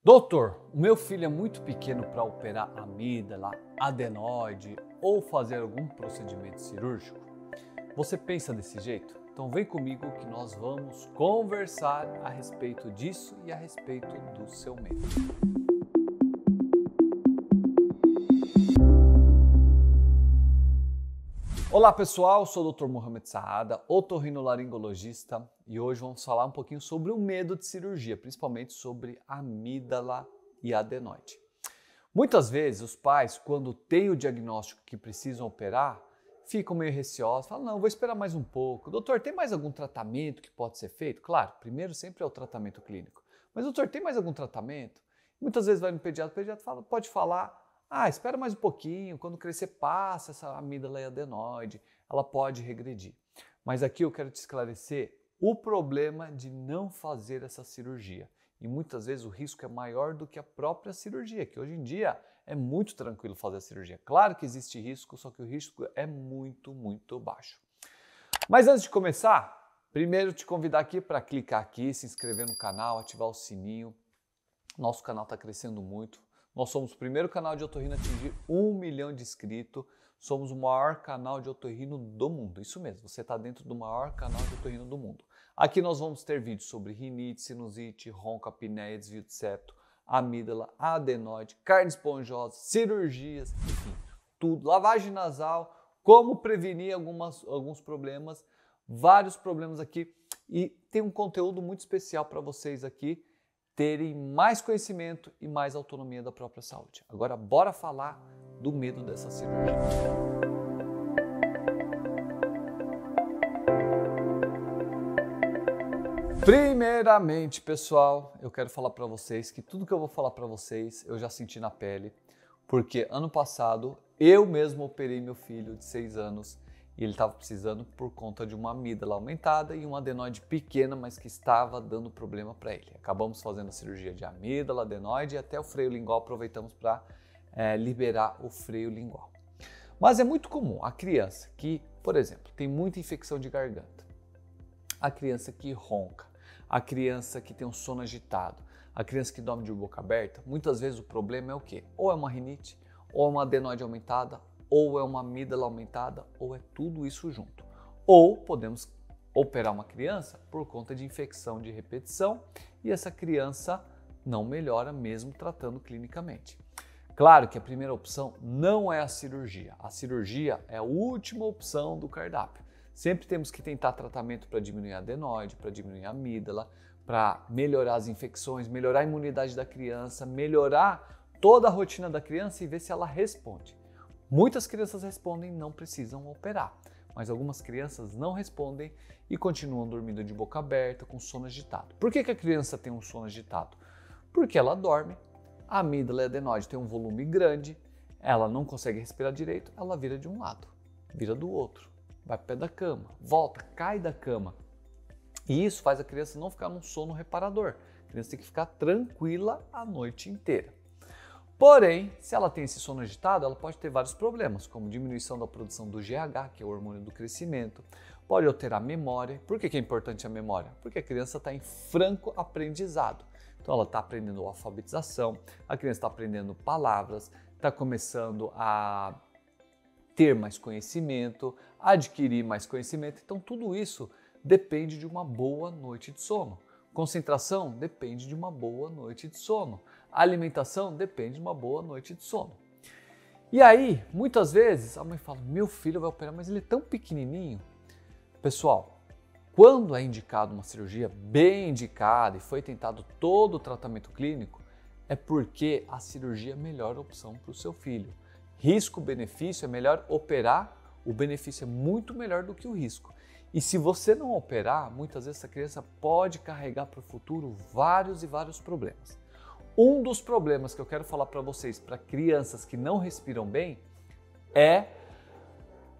Doutor, o meu filho é muito pequeno para operar amígdala, adenoide ou fazer algum procedimento cirúrgico. Você pensa desse jeito? Então vem comigo que nós vamos conversar a respeito disso e a respeito do seu medo. Olá pessoal, sou o Dr. Mohamed Saada, otorrinolaringologista, e hoje vamos falar um pouquinho sobre o medo de cirurgia, principalmente sobre amígdala e adenoide. Muitas vezes os pais, quando têm o diagnóstico que precisam operar, ficam meio receosos, falam, não, vou esperar mais um pouco. Doutor, tem mais algum tratamento que pode ser feito? Claro, primeiro sempre é o tratamento clínico. Mas doutor, tem mais algum tratamento? Muitas vezes vai no pediatra, o pediatra fala, pode falar, espera mais um pouquinho, quando crescer passa essa amígdala e adenoide, ela pode regredir. Mas aqui eu quero te esclarecer o problema de não fazer essa cirurgia. E muitas vezes o risco é maior do que a própria cirurgia, que hoje em dia é muito tranquilo fazer a cirurgia. Claro que existe risco, só que o risco é muito, muito baixo. Mas antes de começar, primeiro te convidar aqui para clicar aqui, se inscrever no canal, ativar o sininho. Nosso canal está crescendo muito. Nós somos o primeiro canal de otorrino a atingir 1 milhão de inscritos. Somos o maior canal de otorrino do mundo. Isso mesmo, você está dentro do maior canal de otorrino do mundo. Aqui nós vamos ter vídeos sobre rinite, sinusite, ronco, apneia, desvio de septo, amígdala, adenoide, carne esponjosa, cirurgias, enfim, tudo. Lavagem nasal, como prevenir alguns problemas, vários problemas aqui. E tem um conteúdo muito especial para vocês aqui terem mais conhecimento e mais autonomia da própria saúde. Agora, bora falar do medo dessa cirurgia. Primeiramente, pessoal, eu quero falar para vocês que tudo que eu vou falar para vocês eu já senti na pele, porque ano passado eu mesmo operei meu filho de 6 anos e ele estava precisando por conta de uma amígdala aumentada e uma adenoide pequena, mas que estava dando problema para ele. Acabamos fazendo a cirurgia de amígdala, adenoide e até o freio lingual aproveitamos para liberar o freio lingual. Mas é muito comum a criança que, por exemplo, tem muita infecção de garganta, a criança que ronca, a criança que tem um sono agitado, a criança que dorme de boca aberta, muitas vezes o problema é o quê? Ou é uma rinite, ou é uma adenoide aumentada, ou é uma amígdala aumentada, ou é tudo isso junto. Ou podemos operar uma criança por conta de infecção de repetição e essa criança não melhora mesmo tratando clinicamente. Claro que a primeira opção não é a cirurgia. A cirurgia é a última opção do cardápio. Sempre temos que tentar tratamento para diminuir a adenoide, para diminuir a amígdala, para melhorar as infecções, melhorar a imunidade da criança, melhorar toda a rotina da criança e ver se ela responde. Muitas crianças respondem não precisam operar, mas algumas crianças não respondem e continuam dormindo de boca aberta, com sono agitado. Por que a criança tem um sono agitado? Porque ela dorme, a amígdala e a adenoide tem um volume grande, ela não consegue respirar direito, ela vira de um lado, vira do outro, vai para o pé da cama, volta, cai da cama. E isso faz a criança não ficar num sono reparador. A criança tem que ficar tranquila a noite inteira. Porém, se ela tem esse sono agitado, ela pode ter vários problemas, como diminuição da produção do GH, que é o hormônio do crescimento, pode alterar a memória. Por que é importante a memória? Porque a criança está em franco aprendizado. Então ela está aprendendo alfabetização, a criança está aprendendo palavras, está começando a ter mais conhecimento, adquirir mais conhecimento. Então tudo isso depende de uma boa noite de sono. Concentração depende de uma boa noite de sono. A alimentação depende de uma boa noite de sono. E aí, muitas vezes, a mãe fala, meu filho vai operar, mas ele é tão pequenininho. Pessoal, quando é indicado uma cirurgia bem indicada e foi tentado todo o tratamento clínico, é porque a cirurgia é a melhor opção para o seu filho. Risco-benefício é melhor operar, o benefício é muito melhor do que o risco. E se você não operar, muitas vezes essa criança pode carregar para o futuro vários e vários problemas. Um dos problemas que eu quero falar para vocês, para crianças que não respiram bem, é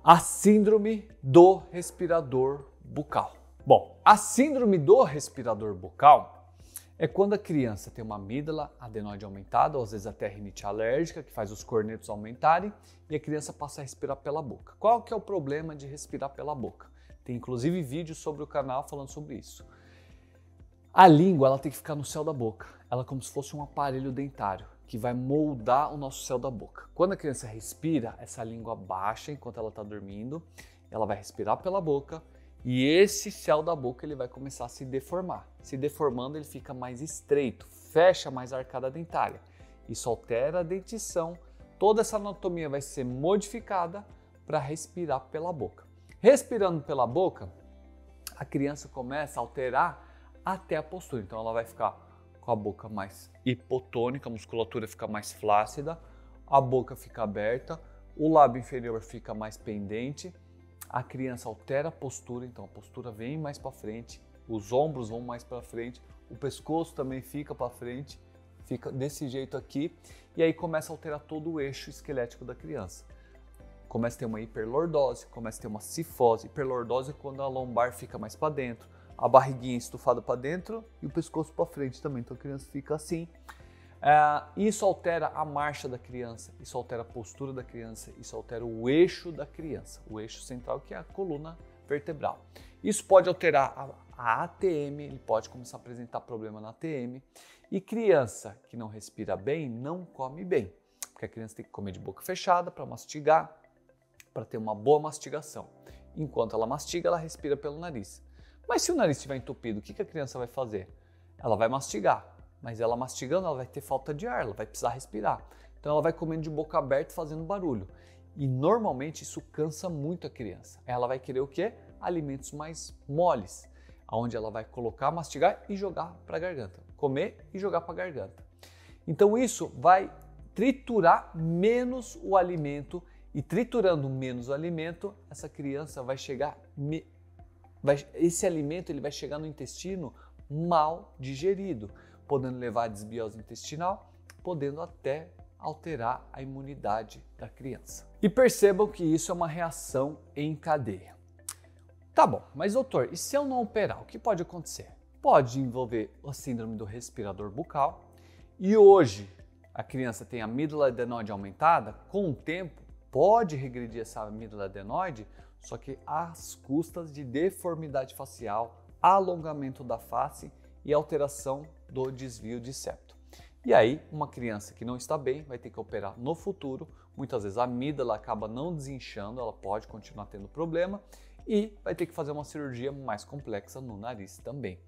a síndrome do respirador bucal. Bom, a síndrome do respirador bucal é quando a criança tem uma amígdala, adenoide aumentada, ou às vezes até rinite alérgica, que faz os cornetos aumentarem, e a criança passa a respirar pela boca. Qual que é o problema de respirar pela boca? Tem inclusive vídeo sobre o canal falando sobre isso. A língua ela tem que ficar no céu da boca. Ela é como se fosse um aparelho dentário que vai moldar o nosso céu da boca. Quando a criança respira, essa língua baixa enquanto ela está dormindo, ela vai respirar pela boca e esse céu da boca ele vai começar a se deformar. Se deformando, ele fica mais estreito, fecha mais a arcada dentária. Isso altera a dentição. Toda essa anatomia vai ser modificada para respirar pela boca. Respirando pela boca, a criança começa a alterar até a postura. Então ela vai ficar com a boca mais hipotônica, a musculatura fica mais flácida, a boca fica aberta, o lábio inferior fica mais pendente, a criança altera a postura, então a postura vem mais para frente, os ombros vão mais para frente, o pescoço também fica para frente, fica desse jeito aqui, e aí começa a alterar todo o eixo esquelético da criança. Começa a ter uma hiperlordose, começa a ter uma cifose. Hiperlordose é quando a lombar fica mais para dentro, a barriguinha estufada para dentro e o pescoço para frente também, então a criança fica assim. Isso altera a marcha da criança, isso altera a postura da criança, isso altera o eixo da criança, o eixo central que é a coluna vertebral. Isso pode alterar a ATM, ele pode começar a apresentar problema na ATM. E criança que não respira bem, não come bem, porque a criança tem que comer de boca fechada para mastigar, para ter uma boa mastigação. Enquanto ela mastiga, ela respira pelo nariz. Mas se o nariz estiver entupido, o que a criança vai fazer? Ela vai mastigar, mas ela mastigando, ela vai ter falta de ar, ela vai precisar respirar. Então ela vai comendo de boca aberta, fazendo barulho. E normalmente isso cansa muito a criança. Ela vai querer o quê? Alimentos mais moles, onde ela vai colocar, mastigar e jogar para a garganta. Comer e jogar para a garganta. Então isso vai triturar menos o alimento e triturando menos o alimento, essa criança vai chegar... esse alimento ele vai chegar no intestino mal digerido, podendo levar a desbiose intestinal, podendo até alterar a imunidade da criança. E percebam que isso é uma reação em cadeia. Tá bom, mas doutor, e se eu não operar, o que pode acontecer? Pode envolver a síndrome do respirador bucal e hoje a criança tem a amígdala adenoide aumentada, com o tempo pode regredir essa amígdala adenoide, só que às custas de deformidade facial, alongamento da face e alteração do desvio de septo. E aí, uma criança que não está bem vai ter que operar no futuro. Muitas vezes a amígdala acaba não desinchando, ela pode continuar tendo problema e vai ter que fazer uma cirurgia mais complexa no nariz também.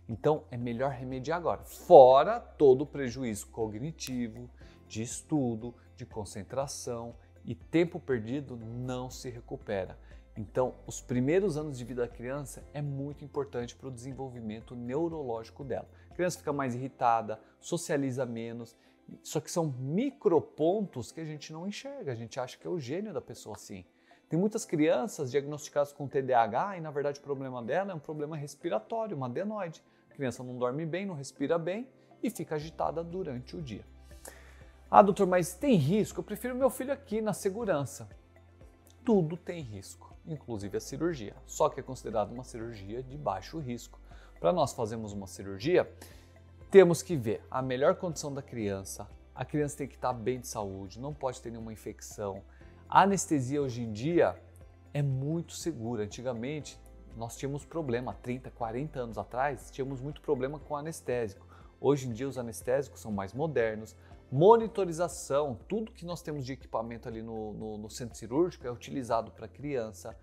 Então, é melhor remediar agora, fora todo o prejuízo cognitivo, de estudo, de concentração e tempo perdido não se recupera. Então, os primeiros anos de vida da criança é muito importante para o desenvolvimento neurológico dela. A criança fica mais irritada, socializa menos, só que são micropontos que a gente não enxerga, a gente acha que é o gênio da pessoa assim. Tem muitas crianças diagnosticadas com TDAH e na verdade o problema dela é um problema respiratório, uma adenoide. A criança não dorme bem, não respira bem e fica agitada durante o dia. Ah, doutor, mas tem risco? Eu prefiro meu filho aqui na segurança. Tudo tem risco, inclusive a cirurgia, só que é considerado uma cirurgia de baixo risco. Para nós fazermos uma cirurgia, temos que ver a melhor condição da criança, a criança tem que estar bem de saúde, não pode ter nenhuma infecção. A anestesia hoje em dia é muito segura. Antigamente nós tínhamos problema, 30, 40 anos atrás, tínhamos muito problema com anestésico. Hoje em dia os anestésicos são mais modernos, monitorização, tudo que nós temos de equipamento ali no centro cirúrgico é utilizado para a criança.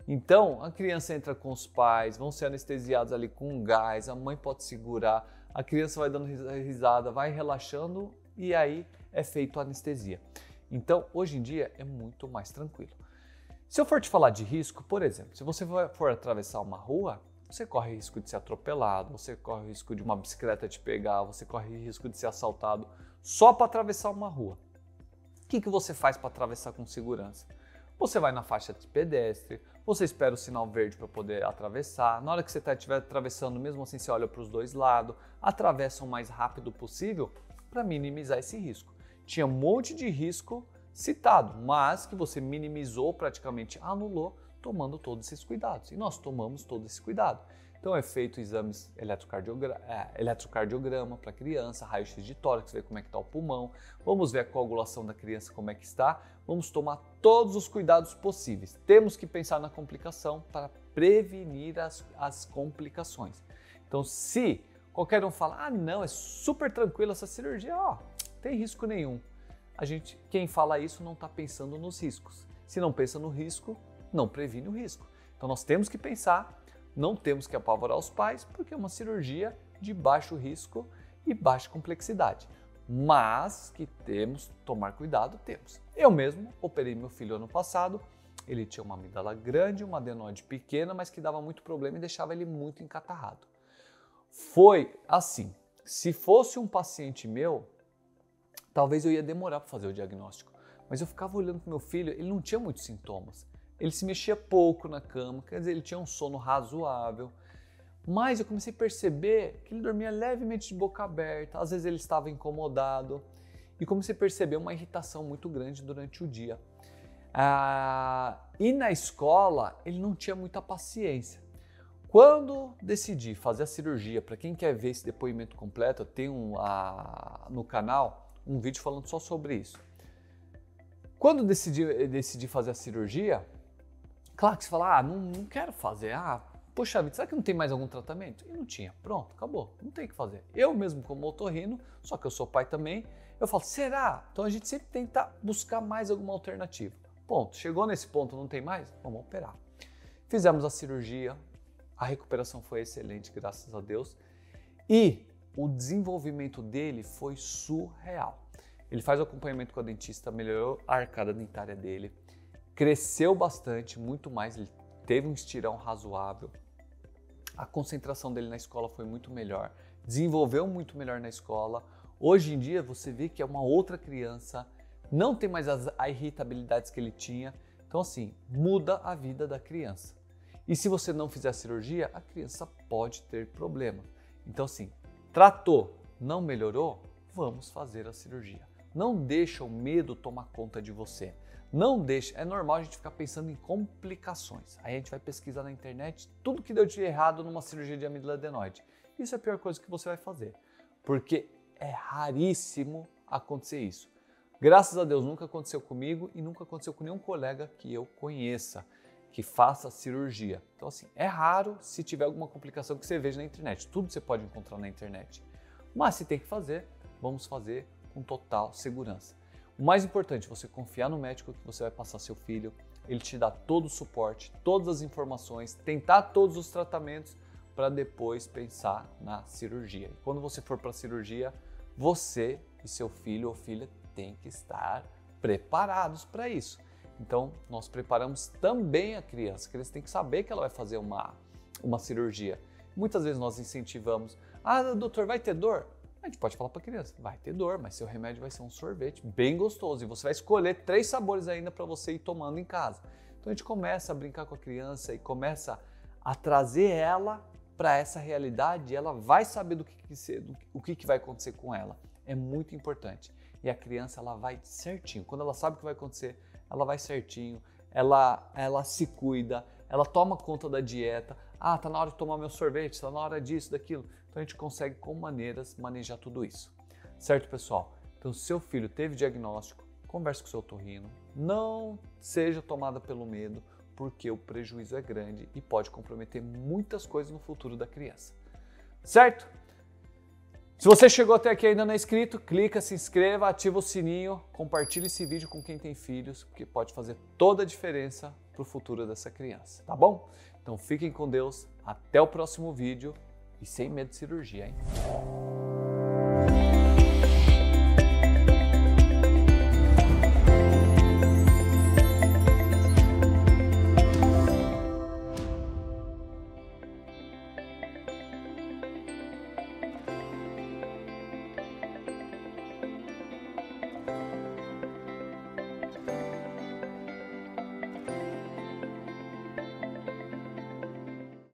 Então, a criança entra com os pais, vão ser anestesiados ali com gás, a mãe pode segurar, a criança vai dando risada, vai relaxando e aí é feito a anestesia. Então, hoje em dia é muito mais tranquilo. Se eu for te falar de risco, por exemplo, se você for atravessar uma rua, você corre risco de ser atropelado, você corre risco de uma bicicleta te pegar, você corre risco de ser assaltado só para atravessar uma rua. O que você faz para atravessar com segurança? Você vai na faixa de pedestre, você espera o sinal verde para poder atravessar. Na hora que você estiver atravessando, mesmo assim você olha para os dois lados, atravessa o mais rápido possível para minimizar esse risco. Tinha um monte de risco citado, mas que você minimizou, praticamente anulou, tomando todos esses cuidados. E nós tomamos todo esse cuidado. Então é feito exames eletrocardiograma para a criança, raio-x de tórax, ver como é que está o pulmão, vamos ver a coagulação da criança, como é que está, vamos tomar todos os cuidados possíveis. Temos que pensar na complicação para prevenir as complicações. Então se Qualquer um fala, ah não, é super tranquilo essa cirurgia, ó, tem risco nenhum. Quem fala isso não está pensando nos riscos. Se não pensa no risco, não previne o risco. Então nós temos que pensar, não temos que apavorar os pais, porque é uma cirurgia de baixo risco e baixa complexidade. Mas que temos que tomar cuidado, temos. Eu mesmo operei meu filho ano passado, ele tinha uma amígdala grande, uma adenoide pequena, mas que dava muito problema e deixava ele muito encatarrado. Foi assim, se fosse um paciente meu, talvez eu ia demorar para fazer o diagnóstico, mas eu ficava olhando para o meu filho, ele não tinha muitos sintomas. Ele se mexia pouco na cama, quer dizer, ele tinha um sono razoável, mas eu comecei a perceber que ele dormia levemente de boca aberta, às vezes ele estava incomodado, e comecei a perceber uma irritação muito grande durante o dia. E na escola, ele não tinha muita paciência. Quando decidi fazer a cirurgia, para quem quer ver esse depoimento completo, eu tenho no canal um vídeo falando só sobre isso. Quando decidi fazer a cirurgia, claro que você fala, não quero fazer, poxa vida, será que não tem mais algum tratamento? E não tinha, pronto, acabou, não tem o que fazer. Eu mesmo como otorrino, só que eu sou pai também, eu falo, será? Então a gente sempre tenta buscar mais alguma alternativa. Ponto, chegou nesse ponto, não tem mais? Vamos operar. Fizemos a cirurgia, a recuperação foi excelente, graças a Deus, e o desenvolvimento dele foi surreal. Ele faz o acompanhamento com a dentista, melhorou a arcada dentária dele, cresceu bastante, muito mais, ele teve um estirão razoável, a concentração dele na escola foi muito melhor, desenvolveu muito melhor na escola. Hoje em dia você vê que é uma outra criança, não tem mais as irritabilidades que ele tinha, então assim, muda a vida da criança. E se você não fizer a cirurgia, a criança pode ter problema. Então assim, tratou, não melhorou, vamos fazer a cirurgia. Não deixa o medo tomar conta de você. Não deixa, é normal a gente ficar pensando em complicações. Aí a gente vai pesquisar na internet tudo que deu de errado numa cirurgia de amígdala adenoide. Isso é a pior coisa que você vai fazer, porque é raríssimo acontecer isso. Graças a Deus nunca aconteceu comigo e nunca aconteceu com nenhum colega que eu conheça que faça cirurgia. Então assim, é raro se tiver alguma complicação que você veja na internet. Tudo você pode encontrar na internet. Mas se tem que fazer, vamos fazer com total segurança. O mais importante é você confiar no médico que você vai passar seu filho, ele te dá todo o suporte, todas as informações, tentar todos os tratamentos para depois pensar na cirurgia. E quando você for para a cirurgia, você e seu filho ou filha têm que estar preparados para isso. Então, nós preparamos também a criança tem que saber que ela vai fazer uma cirurgia. Muitas vezes nós incentivamos, doutor, vai ter dor? A gente pode falar para a criança, vai ter dor, mas seu remédio vai ser um sorvete bem gostoso e você vai escolher 3 sabores ainda para você ir tomando em casa. Então a gente começa a brincar com a criança e começa a trazer ela para essa realidade e ela vai saber o que vai acontecer com ela. É muito importante. E a criança ela vai certinho. Quando ela sabe o que vai acontecer, ela vai certinho, ela se cuida, ela toma conta da dieta. Tá na hora de tomar meu sorvete, tá na hora disso, daquilo. Então a gente consegue com maneiras manejar tudo isso. Certo, pessoal? Então, se seu filho teve diagnóstico, converse com o seu otorrino. Não seja tomada pelo medo, porque o prejuízo é grande e pode comprometer muitas coisas no futuro da criança. Certo? Se você chegou até aqui e ainda não é inscrito, clica, se inscreva, ativa o sininho, compartilhe esse vídeo com quem tem filhos, porque pode fazer toda a diferença para o futuro dessa criança, tá bom? Então fiquem com Deus, até o próximo vídeo e sem medo de cirurgia, hein?